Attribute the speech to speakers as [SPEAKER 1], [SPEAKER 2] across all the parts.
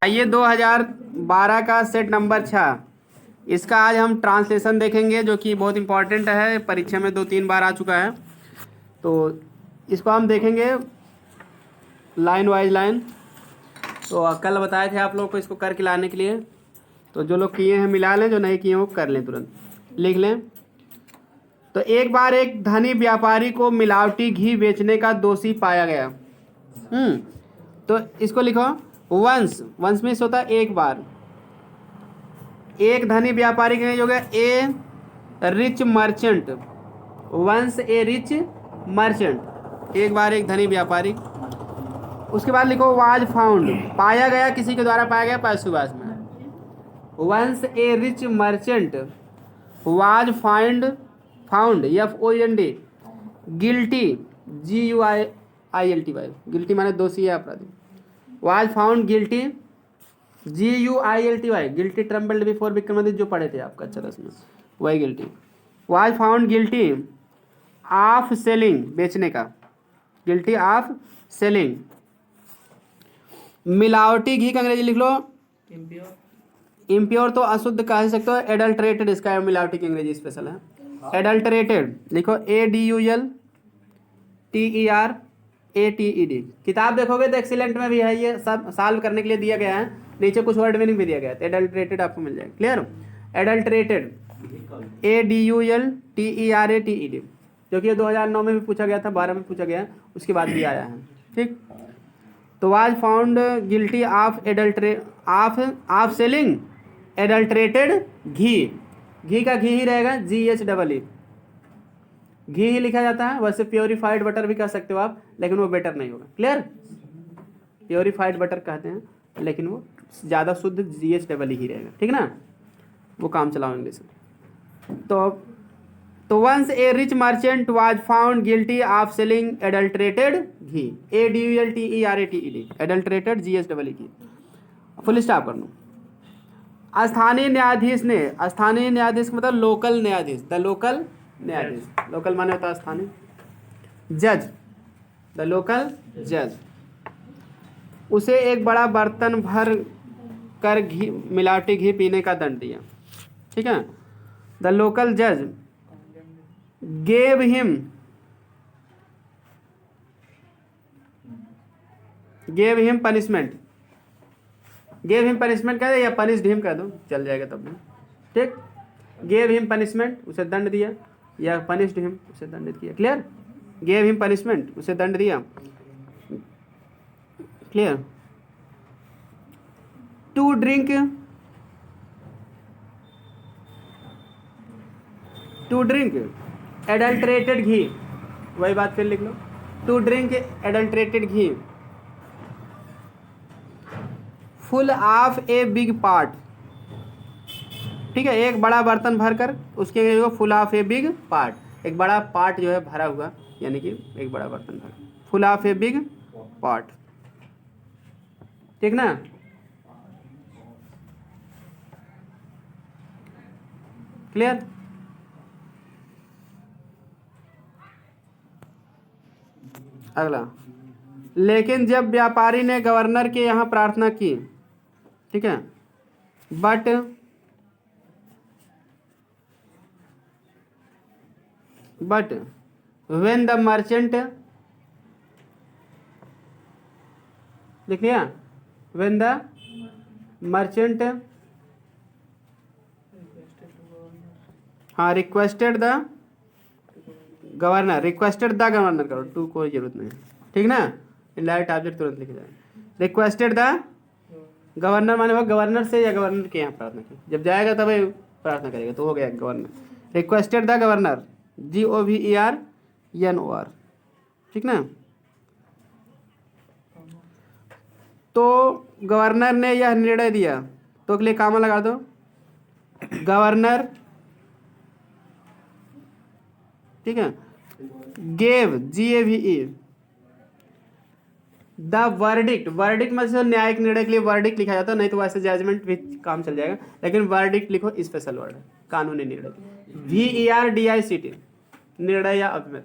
[SPEAKER 1] आइए 2012 का set number 6, इसका आज हम ट्रांसलेशन देखेंगे जो कि बहुत इंपॉर्टेंट है, परीक्षा में 2-3 बार आ चुका है। तो इसको हम देखेंगे लाइन वाइज लाइन। तो कल बताए थे आप लोग को इसको करके लाने के लिए, तो जो लोग किए हैं मिला लें, जो नहीं किए हैं वो कर लें, तुरंत लिख लें। तो एक बार एक धनी व्यापारी को मिलावटी घी बेचने का दोषी पाया गया। तो इसको लिखो वंस, वंस में होता है एक बार। एक धनी व्यापारी के जो गया a rich merchant, once a rich merchant, एक बार एक धनी व्यापारी। उसके बाद लिखो वाज फाउंड, पाया गया, किसी के द्वारा पाया गया पैसुवास में। Once a rich merchant was found FOUND guilty GUILTY, guilty माने दोषी है, अपराधी। Was found guilty GUILTY, guilty trembled before Vikramaditya, जो पढ़े थे आपका अच्छा उसमें, वही guilty. Was found guilty of selling, बेचने का, गिल्टी ऑफ सेलिंग मिलावटी घी का अंग्रेजी लिख लो इम्प्योर, तो अशुद्ध कह सकते हो, एडल्ट्रेटेड इसका मिलावटी की अंग्रेजी स्पेशल है। एडल्ट्रेटेड लिखो ADULTERATED। किताब देखोगे तो एक्सीलेंट में भी है, ये सब सॉल्व करने के लिए दिया गया है, नीचे कुछ वर्ड मीनिंग भी दिया गया है, तो एडल्ट्रेटेड आपको मिल जाएगा। क्लियर? एडल्ट्रेटेड ADULTERATED, जो कि 2009 में भी पूछा गया था, 12 में पूछा गया, उसके बाद भी आया है। ठीक, तो was found guilty of selling adulterated ghee, घी का घी ही रहेगा, GHEE, घी ही लिखा जाता है। वैसे प्योरीफाइड बटर भी कह सकते हो आप, लेकिन वो बेटर नहीं होगा। क्लियर? प्योरीफाइड बटर कहते हैं, लेकिन वो ज़्यादा शुद्ध GHEE ही रहेगा। ठीक ना, वो काम चलाओ इंग्लिश में। तो once a rich merchant was found guilty of selling adulterated ghee, ADULTERATED, adulterated GHEE ghee. Full stop कर लो। स्थानीय न्यायाधीश ने, स्थानीय न्यायाधीश मतलब लोकल न्यायाधीश, द लोकल न्यायाधीश, लोकल माने होता है स्थानीय, जज, द लोकल जज, उसे एक बड़ा बर्तन भर कर घी, मिलावटी घी पीने का दंड दिया। ठीक है, द लोकल जज gave him punishment, gave him punishment कह दो या पनिश्ड हिम कह दो, चल जाएगा तब भी। ठीक, गेव हिम पनिशमेंट, उसे दंड दिया, या पनिश्ड हिम, उसे दंडित किया। क्लियर? गेव हिम पनिशमेंट, उसे दंड दिया। Clear? To drink adulterated ghee, वही बात फिर लिख लो, to drink adulterated ghee full of a big part. ठीक है, एक बड़ा बर्तन भरकर, उसके full of a big part, एक बड़ा पार्ट जो है भरा हुआ, यानी कि एक बड़ा बर्तन भरा, full of a big part. ठीक ना? क्लियर? अगला, लेकिन जब व्यापारी ने गवर्नर के यहाँ प्रार्थना की, ठीक है, बट व्हेन द मर्चेंट, लिख लिया, व्हेन द मर्चेंट, हाँ, requested the governor, requested the governor करो, टू कोई जरूरत नहीं। ठीक ना, इनडायरेक्ट ऑब्जेक्ट तुरंत लिख जाए। रिक्वेस्टेड द गवर्नर माने वो गवर्नर से या गवर्नर के यहाँ प्रार्थना की, जब जाएगा तब प्रार्थना करेगा, तो हो गया governor. Requested the governor, GOVERNOR। ठीक ना, तो गवर्नर ने यह निर्णय दिया, तो के लिए कामा लगा दो, गवर्नर, ठीक है, gave GAVE the verdict, verdict मतलब न्यायिक निर्णय के लिए वर्डिक्ट लिखा जाता है, नहीं तो वैसे जजमेंट भी काम चल जाएगा, लेकिन वर्डिक्ट लिखो, स्पेशल वर्ड है, कानूनी निर्णय, VERDICT, निर्णय या अभिमत,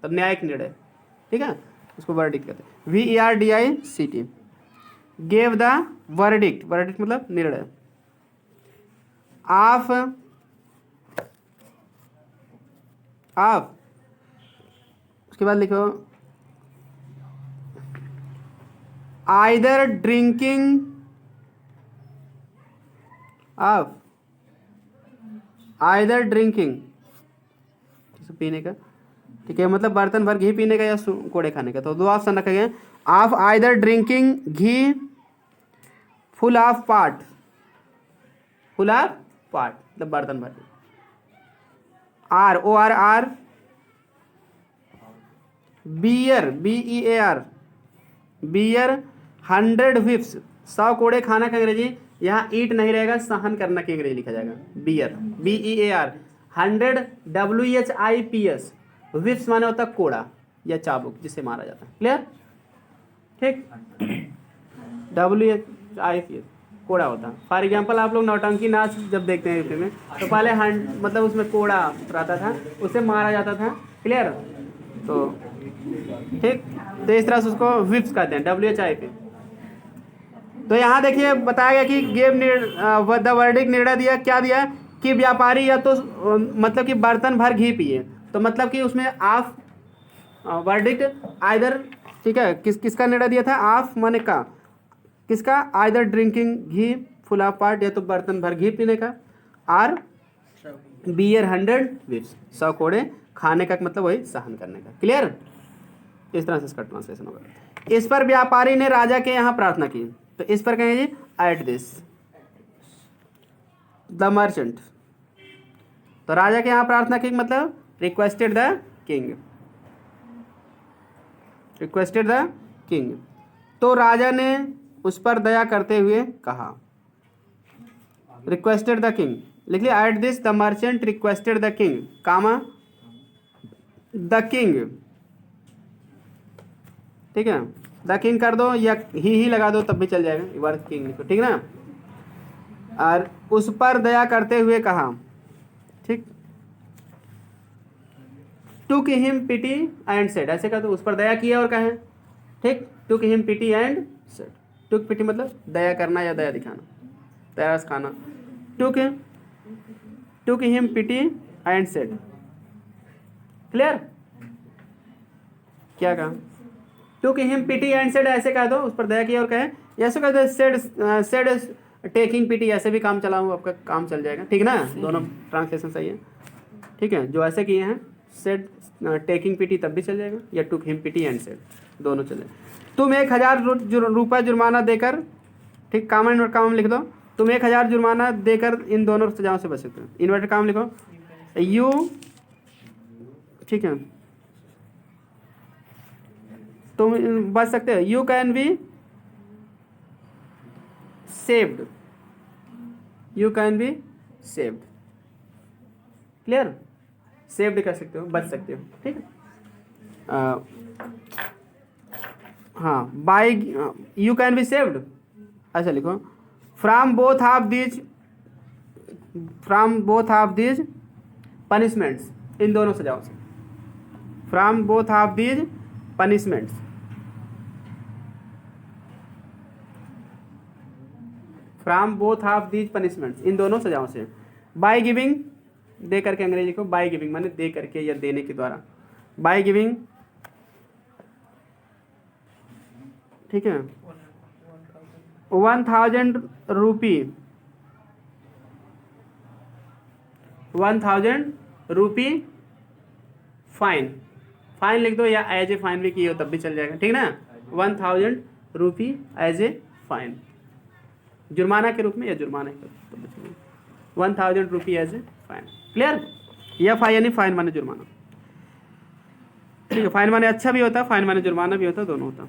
[SPEAKER 1] तब न्यायिक निर्णय। ठीक है, उसको वर्डिक्ट कहते हैं, VERDICT। Gave the verdict, verdict मतलब निर्णय, ऑफ ऑफ उसके बाद लिखो either drinking of, either drinking पीने का, ठीक है, मतलब बर्तन भर घी पीने का या कोड़े खाने का। तो दो ऑप्शन रखे गए, of either drinking ghee full of pot, full of pot मतलब बर्तन भर, or O R or, bear B E A R, bear 100 whiffs, 100 कोड़े खाना का अंग्रेजी, यहाँ ईट नहीं रहेगा, सहन करना की अंग्रेजी लिखा जाएगा, bear B E A R, 100 WHIPS, whiffs माने होता कोड़ा या चाबुक जिसे मारा जाता है, क्लियर, ठीक, WHIPS कोड़ा होता है। फॉर एग्जाम्पल आप लोग नौटंकी नाच जब देखते हैं यूपी में, तो पहले मतलब उसमें कोड़ा रहता था, उसे मारा जाता था, क्लियर, तो ठीक, तो इस तरह से उसको विप्स कहते हैं, WHIP। तो यहाँ देखिए बताया गया कि गेव द वर्डिक्ट, निर्णय दिया, क्या दिया कि व्यापारी या तो मतलब कि बर्तन भर घी पिए, तो मतलब कि उसमें ऑफ वर्डिक्ट आइदर, ठीक है, किसका निर्णय दिया था, ऑफ माने का, किसका, either drinking ghee full of part, या तो बर्तन भर घी पीने का, आर बियर 100 whiffs, 100 कोड़े खाने का मतलब वही सहन करने का, क्लियर, इस तरह से इसका ट्रांसलेशन होगा। इस पर व्यापारी ने राजा के यहाँ प्रार्थना की, तो इस पर कहेंगे जी एट दिस द मर्चेंट, तो राजा के यहाँ प्रार्थना की मतलब requested the king, requested the king, तो राजा ने उस पर दया करते हुए कहा, रिक्वेस्टेड द किंग लिख लिया, at this the merchant requested the king comma the king, ठीक है, द किंग कर दो या ही लगा दो तब भी चल जाएगा, एक बार किंग लिखो, ठीक ना, और उस पर दया करते हुए कहा, ठीक, took him pity and said, ऐसे कहा तो उस पर दया किया और कहे, ठीक, took him pity and said, took pity मतलब दया करना या दया दिखाना, तरस खाना, took him pity and said, clear, क्या कहा, took him pity and said ऐसे कह दो, उस पर दया किया और कहे, ऐसे कह दो सेड टेकिंग पिटी, ऐसे भी काम चलाऊँ आपका काम चल जाएगा, ठीक ना, दोनों ट्रांसलेशन सही है, ठीक है, जो ऐसे किए हैं सेड टेकिंग पिटी तब भी चल जाएगा, या took him pity and said दोनों चल जाएगा। तुम 1000 रुपये जुर्माना देकर, ठीक, कॉमन इन्वर्ट कॉमन लिख दो, तुम 1000 जुर्माना देकर इन दोनों सजाओं से बच सकते हो, इन्वर्टेड कॉमन लिखो, यू, ठीक है, तुम बच सकते हो, you can be saved, you can be saved, clear, saved कर सकते हो, बच सकते हो, ठीक है, हाँ, by you can be saved, ऐसा लिखो, from both of these punishments, इन दोनों सजाओं से, from both of these punishments, from both of these punishments, इन दोनों सजाओं से, बाय गिविंग, दे करके अंग्रेजी लिखो, बाय गिविंग माने दे करके या देने के द्वारा, बाय गिविंग, ठीक है, 1000 रुपी, 1000 रुपी फाइन, फाइन लिख दो या एज ए फाइन भी किए हो तब भी चल जाएगा, ठीक ना, 1000 रुपी एज ए फाइन, जुर्माना के रूप में या जुर्माना के रूप में, 1000 रुपी एज ए फाइन, क्लियर, या फाइन यानी फाइन माने जुर्माना, ठीक है, फाइन माने अच्छा भी होता है, फाइन माने जुर्माना भी होता है, दोनों होता है,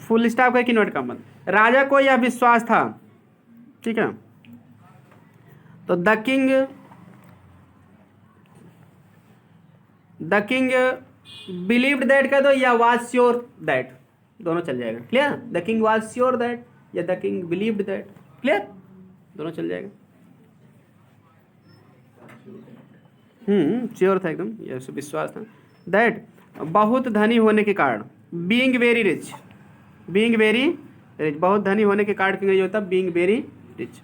[SPEAKER 1] फुल स्टॉप का कि नोट का मत, राजा को यह विश्वास था, ठीक है, तो द किंग बिलीव्ड दैट कह दो या वाज श्योर दैट, दोनों चल जाएगा, clear, the king was sure that या the king believed that, clear, दोनों चल जाएगा, श्योर था एकदम, ये विश्वास था, दैट बहुत धनी होने के कारण, बीइंग वेरी रिच, बहुत धनी होने के कारण अंग्रेजी होता है being very rich.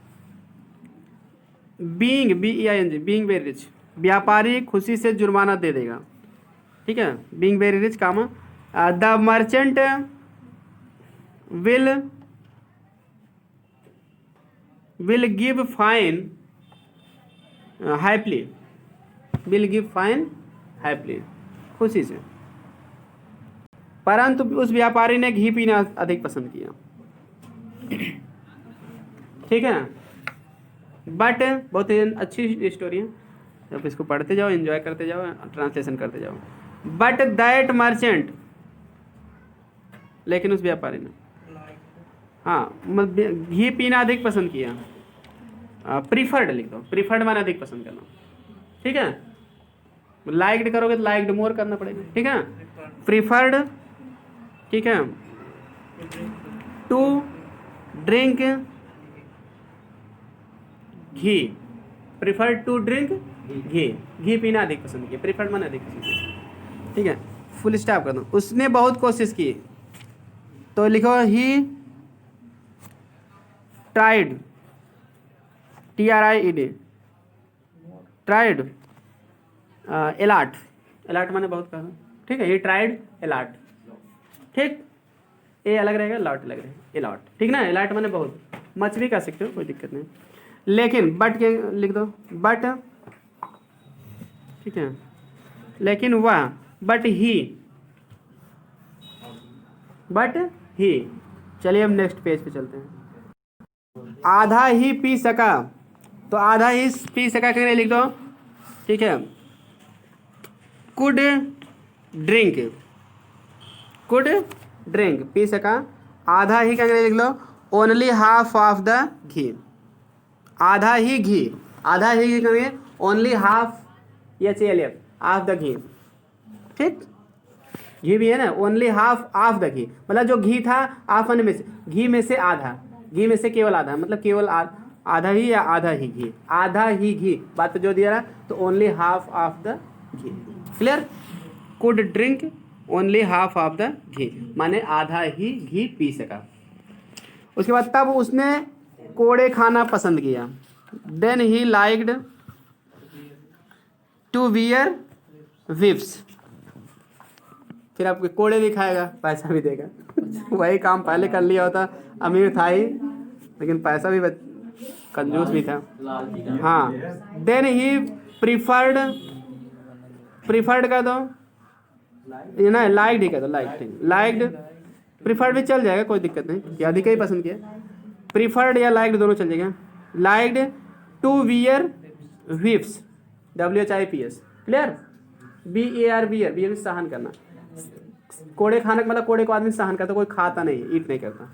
[SPEAKER 1] Being BEING being very rich, व्यापारी खुशी से जुर्माना दे देगा, ठीक है। Being very rich comma the merchant will give fine happily, will give fine happily, खुशी से। परंतु उस व्यापारी ने घी पीना अधिक पसंद किया, ठीक है। बट बहुत ही अच्छी स्टोरी है, अब इसको पढ़ते जाओ, एंजॉय करते जाओ, ट्रांसलेशन करते जाओ। बट दैट मर्चेंट, लेकिन उस व्यापारी ने, हाँ, घी पीना अधिक पसंद किया। प्रीफर्ड लिख दो, प्रीफर्ड माने अधिक पसंद करना, ठीक है। लाइक्ड करोगे तो लाइक्ड मोर करना पड़ेगा, ठीक है। प्रीफर्ड, ठीक है, to drink ghee, preferred to drink ghee, घी पीना अधिक पसंद किया, प्रीफर्ड माने अधिक पसंद किया, ठीक है। फुल स्टॉप कर दो। उसने बहुत कोशिश की, तो लिखो he tried, TRIED, tried Eilat, Eilat माने बहुत कहा, ठीक है। ही ट्राइड एलाट, ठीक, ए अलग रहेगा, लॉट अलग रहेगा, एलाट, ठीक ना। एलाट माने बहुत, मच भी कह सकते हो, कोई दिक्कत नहीं। लेकिन बट के लिख दो, बट, ठीक है, लेकिन वह, बट ही। चलिए अब नेक्स्ट पेज पे चलते हैं। आधा ही पी सका, तो आधा ही पी सका करके लिख दो, ठीक है। कुड ड्रिंक पी सका, आधा ही करके लिख लो, only half of the ghee, आधा ही घी, आधा ही करेंगे only half, HALF of the ghee, ठीक। घी भी है ना, only half of the ghee, मतलब जो घी था हाफ में से, घी में से आधा, घी में से केवल आधा, मतलब केवल आधा ही या आधा ही घी, आधा ही घी, बात जो दिया रहा, तो only half of the ghee, clear. Could drink only half of the ghee, माने आधा ही घी पी सका। उसके बाद तब उसने कोड़े खाना पसंद किया, then he liked to wear whips, फिर आपके कोड़े भी खाएगा, पैसा भी देगा। वही काम पहले कर लिया होता, अमीर था ही, लेकिन पैसा भी कंजूस भी था, हाँ। देन ही प्रीफर्ड कर दो, ये ना लाइक्ड ही कर दो, लाइक्ड, प्रीफर्ड भी चल जाएगा, कोई दिक्कत नहीं, कि अधिक ही पसंद किया, प्रीफर्ड या लाइक्ड दोनों चल जाएगा। Liked to wear whips, WHIPS, clear. BAR bear सहन करना, कोड़े खाने का मतलब कोड़े को आदमी सहन करता, कोई खाता नहीं, ईट नहीं करता,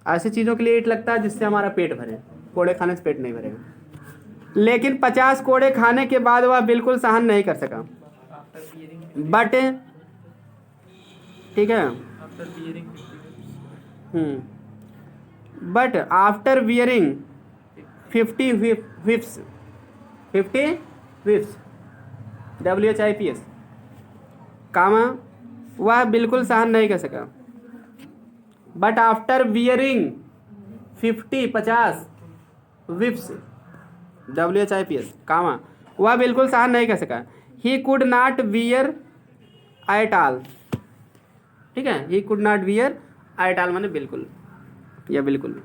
[SPEAKER 1] ऐसी चीज़ों के लिए ईट लगता है जिससे हमारा पेट भरे, कोड़े खाने से पेट नहीं भरेगा। लेकिन 50 कोड़े खाने के बाद वह बिल्कुल सहन नहीं कर सका, बट, ठीक है, but after wearing 50 whips, WHIPS कामा, वह बिल्कुल सहन नहीं कर सका, but after wearing 50 whips, WHIPS कामा, वह बिल्कुल सहन नहीं कर सका। He could not wear at all, ठीक है। He could not wear at all माने बिल्कुल या बिल्कुल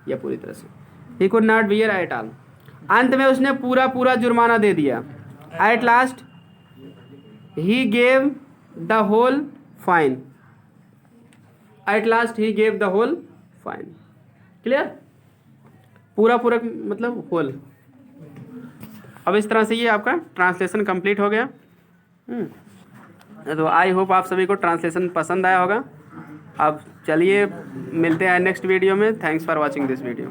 [SPEAKER 1] या पूरी तरह से, he could not wear at all. अंत में उसने पूरा जुर्माना दे दिया। Eight last he gave the whole fine, at last he gave the whole fine, clear. पूरा मतलब होल। अब इस तरह से ये आपका ट्रांसलेशन कंप्लीट हो गया। तो आई होप आप सभी को ट्रांसलेशन पसंद आया होगा। अब चलिए मिलते हैं नेक्स्ट वीडियो में। Thanks for watching this video.